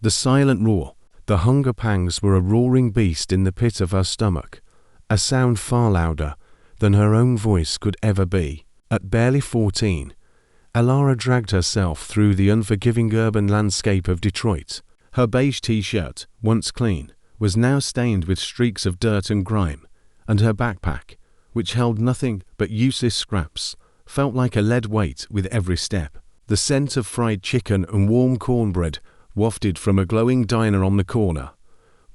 The silent roar. The hunger pangs were a roaring beast in the pit of her stomach, a sound far louder than her own voice could ever be. At barely 14, Alara dragged herself through the unforgiving urban landscape of Detroit. Her beige t-shirt, once clean, was now stained with streaks of dirt and grime, and her backpack, which held nothing but useless scraps, felt like a lead weight with every step. The scent of fried chicken and warm cornbread wafted from a glowing diner on the corner,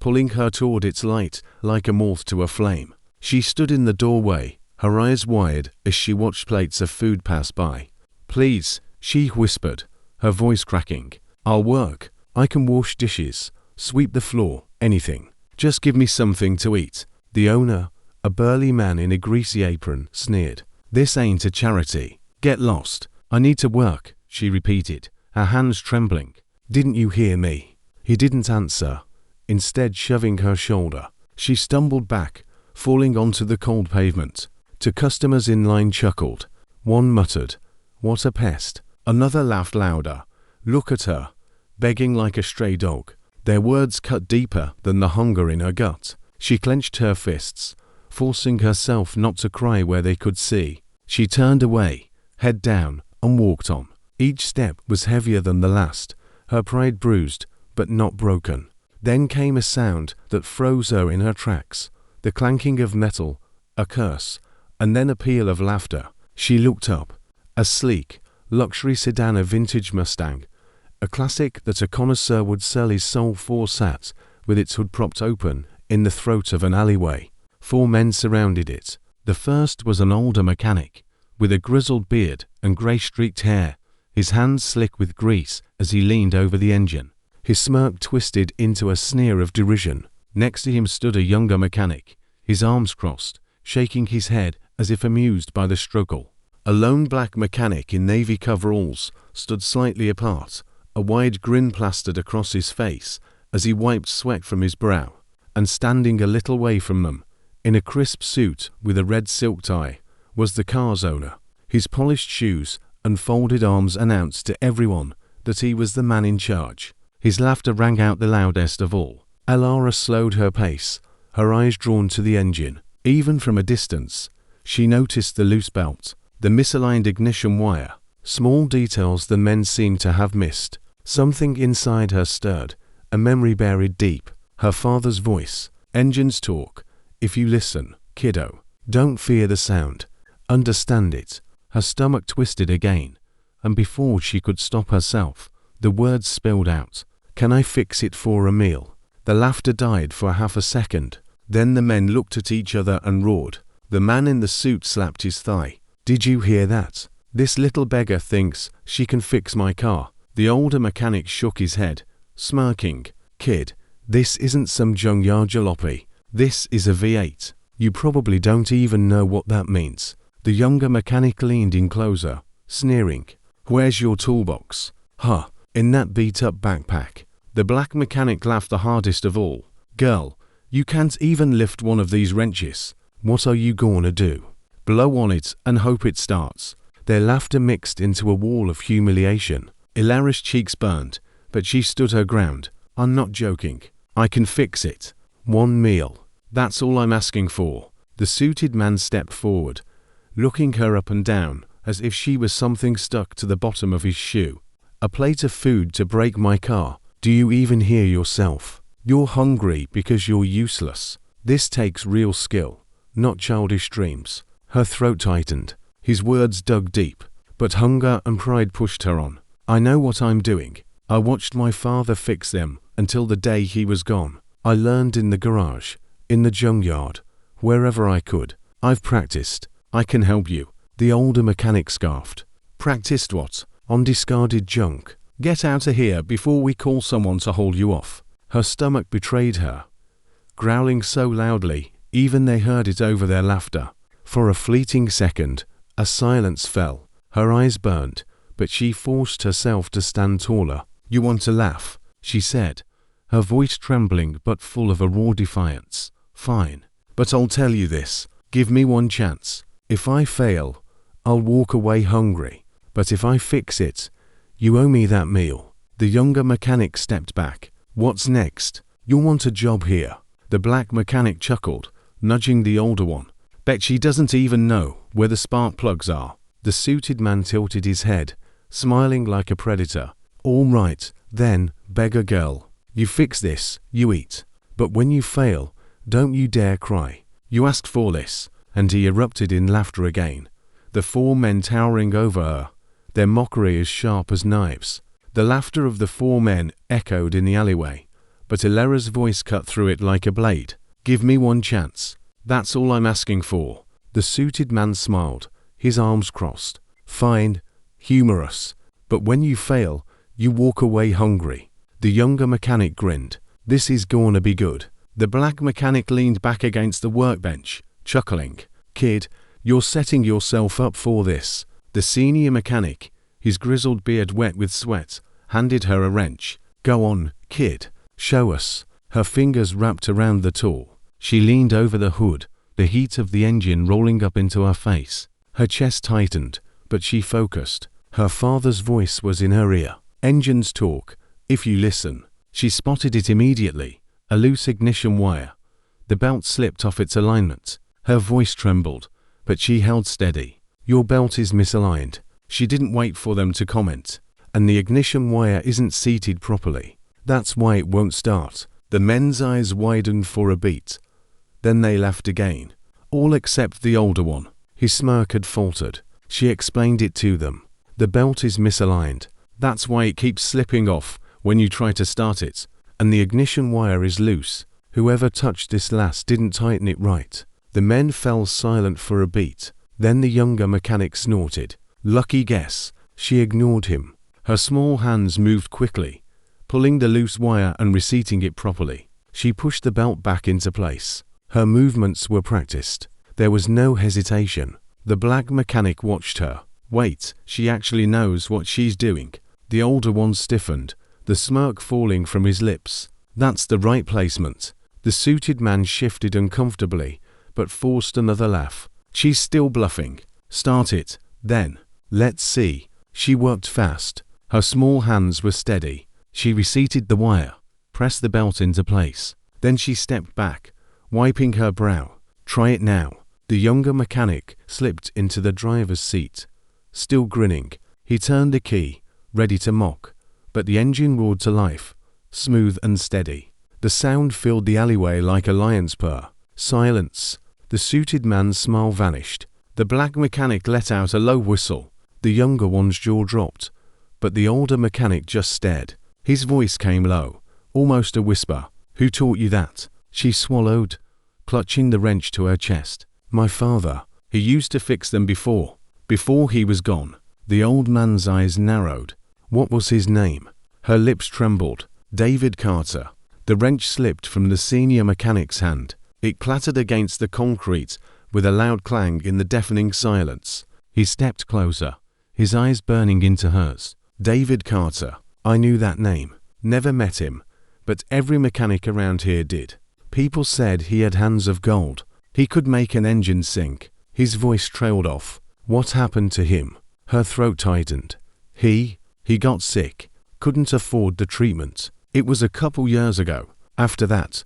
pulling her toward its light like a moth to a flame. She stood in the doorway, her eyes wide as she watched plates of food pass by. "Please," she whispered, her voice cracking. "I'll work. I can wash dishes, sweep the floor, anything. Just give me something to eat." The owner, a burly man in a greasy apron, sneered. "This ain't a charity. Get lost. I need to work," she repeated, her hands trembling. "Didn't you hear me?" He didn't answer, instead shoving her shoulder. She stumbled back, falling onto the cold pavement. Two customers in line chuckled. One muttered, "What a pest." Another laughed louder. "Look at her, begging like a stray dog." Their words cut deeper than the hunger in her gut. She clenched her fists, forcing herself not to cry where they could see. She turned away, head down, and walked on. Each step was heavier than the last, her pride bruised, but not broken. Then came a sound that froze her in her tracks, the clanking of metal, a curse, and then a peal of laughter. She looked up. A sleek, luxury sedan, a vintage Mustang, a classic that a connoisseur would sell his soul for, sat, with its hood propped open, in the throat of an alleyway. 4 men surrounded it. The first was an older mechanic, with a grizzled beard and grey-streaked hair, his hands slick with grease as he leaned over the engine. His smirk twisted into a sneer of derision. Next to him stood a younger mechanic, his arms crossed, shaking his head as if amused by the struggle. A lone black mechanic in navy coveralls stood slightly apart, a wide grin plastered across his face as he wiped sweat from his brow. And standing a little way from them, in a crisp suit with a red silk tie, was the car's owner. His polished shoes and folded arms announced to everyone that he was the man in charge. His laughter rang out the loudest of all. Alara slowed her pace, her eyes drawn to the engine. Even from a distance, she noticed the loose belt, the misaligned ignition wire, small details the men seemed to have missed. Something inside her stirred, a memory buried deep. Her father's voice. "Engines talk. If you listen, kiddo. Don't fear the sound. Understand it." Her stomach twisted again, and before she could stop herself, the words spilled out. "Can I fix it for a meal?" The laughter died for half a second. Then the men looked at each other and roared. The man in the suit slapped his thigh. "Did you hear that? This little beggar thinks she can fix my car." The older mechanic shook his head, smirking. "Kid, this isn't some junkyard jalopy. This is a V8. You probably don't even know what that means." The younger mechanic leaned in closer, sneering. "Where's your toolbox?" "Huh, in that beat-up backpack." The black mechanic laughed the hardest of all. "Girl, you can't even lift one of these wrenches. What are you gonna do? Blow on it and hope it starts." Their laughter mixed into a wall of humiliation. Ilara's cheeks burned, but she stood her ground. "I'm not joking. I can fix it. 1 meal. That's all I'm asking for." The suited man stepped forward, looking her up and down as if she was something stuck to the bottom of his shoe. "A plate of food to break my car. Do you even hear yourself? You're hungry because you're useless. This takes real skill, not childish dreams." Her throat tightened. His words dug deep, but hunger and pride pushed her on. "I know what I'm doing. I watched my father fix them until the day he was gone. I learned in the garage, in the junkyard, wherever I could. I've practiced. I can help you." The older mechanic scoffed. "Practiced what? On discarded junk? Get out of here before we call someone to hold you off." Her stomach betrayed her, growling so loudly, even they heard it over their laughter. For a fleeting second, a silence fell. Her eyes burned, but she forced herself to stand taller. "You want to laugh?" she said, her voice trembling but full of a raw defiance. "Fine. But I'll tell you this. Give me one chance. If I fail, I'll walk away hungry. But if I fix it, you owe me that meal." The younger mechanic stepped back, What's next? You'll want a job here. The black mechanic chuckled, nudging the older one. Bet she doesn't even know where the spark plugs are. The suited man tilted his head, smiling like a predator. All right, then, beggar girl. You fix this, you eat. But when you fail, don't you dare cry. You asked for this. And he erupted in laughter again. The four men towering over her, their mockery as sharp as knives. The laughter of the four men echoed in the alleyway, but Ilera's voice cut through it like a blade. Give me one chance. That's all I'm asking for. The suited man smiled, his arms crossed. Fine, humorous. But when you fail, you walk away hungry. The younger mechanic grinned. This is gonna be good. The black mechanic leaned back against the workbench, chuckling. Kid, you're setting yourself up for this. The senior mechanic, his grizzled beard wet with sweat, handed her a wrench. Go on, kid. Show us. Her fingers wrapped around the tool. She leaned over the hood, the heat of the engine rolling up into her face. Her chest tightened, but she focused. Her father's voice was in her ear. Engines talk, if you listen. She spotted it immediately, a loose ignition wire. The belt slipped off its alignment. Her voice trembled, but she held steady. Your belt is misaligned. She didn't wait for them to comment. And the ignition wire isn't seated properly. That's why it won't start. The men's eyes widened for a beat. Then they laughed again. All except the older one. His smirk had faltered. She explained it to them. The belt is misaligned. That's why it keeps slipping off when you try to start it. And the ignition wire is loose. Whoever touched this last didn't tighten it right. The men fell silent for a beat. Then the younger mechanic snorted. Lucky guess. She ignored him. Her small hands moved quickly, pulling the loose wire and reseating it properly. She pushed the belt back into place. Her movements were practiced. There was no hesitation. The black mechanic watched her. Wait, she actually knows what she's doing. The older one stiffened, the smirk falling from his lips. That's the right placement. The suited man shifted uncomfortably, but forced another laugh. She's still bluffing. Start it, then. Let's see. She worked fast. Her small hands were steady. She reseated the wire, pressed the belt into place. Then she stepped back, wiping her brow. Try it now. The younger mechanic slipped into the driver's seat. Still grinning, he turned the key, ready to mock. But the engine roared to life, smooth and steady. The sound filled the alleyway like a lion's purr. Silence. The suited man's smile vanished. The black mechanic let out a low whistle. The younger one's jaw dropped, but the older mechanic just stared. His voice came low, almost a whisper. Who taught you that? She swallowed, clutching the wrench to her chest. My father. He used to fix them before he was gone. The old man's eyes narrowed. What was his name? Her lips trembled. David Carter. The wrench slipped from the senior mechanic's hand. It clattered against the concrete with a loud clang in the deafening silence. He stepped closer, his eyes burning into hers. David Carter. I knew that name. Never met him, but every mechanic around here did. People said he had hands of gold. He could make an engine sink. His voice trailed off. What happened to him? Her throat tightened. He got sick. Couldn't afford the treatment. It was a couple years ago. After that,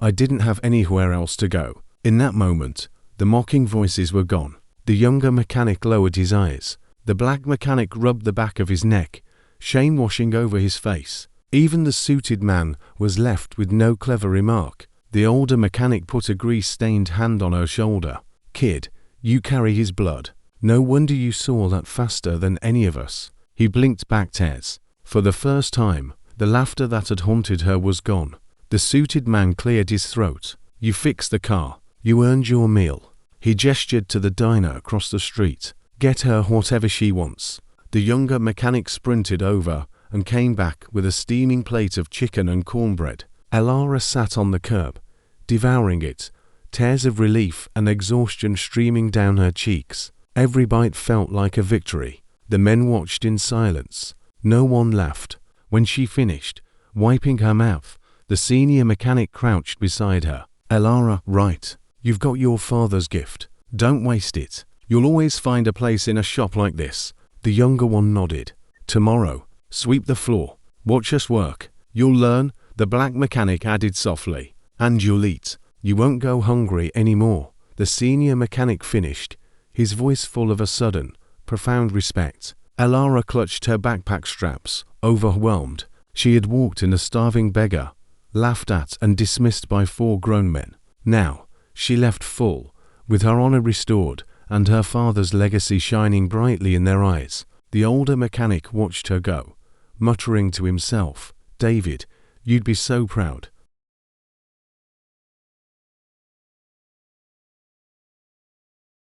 I didn't have anywhere else to go. In that moment, the mocking voices were gone. The younger mechanic lowered his eyes. The black mechanic rubbed the back of his neck, shame washing over his face. Even the suited man was left with no clever remark. The older mechanic put a grease-stained hand on her shoulder. Kid, you carry his blood. No wonder you saw that faster than any of us. He blinked back tears. For the first time, the laughter that had haunted her was gone. The suited man cleared his throat. You fixed the car. You earned your meal. He gestured to the diner across the street. Get her whatever she wants. The younger mechanic sprinted over and came back with a steaming plate of chicken and cornbread. Elara sat on the curb, devouring it, tears of relief and exhaustion streaming down her cheeks. Every bite felt like a victory. The men watched in silence. No one laughed. When she finished, wiping her mouth, the senior mechanic crouched beside her. Elara, right. You've got your father's gift. Don't waste it. You'll always find a place in a shop like this. The younger one nodded. Tomorrow, sweep the floor. Watch us work. You'll learn The black mechanic added softly. And you'll eat. You won't go hungry anymore. The senior mechanic finished, his voice full of a sudden, profound respect. Alara clutched her backpack straps, overwhelmed. She had walked in a starving beggar, laughed at and dismissed by 4 grown men. Now, she left full, with her honor restored and her father's legacy shining brightly in their eyes. The older mechanic watched her go, muttering to himself, "David, you'd be so proud."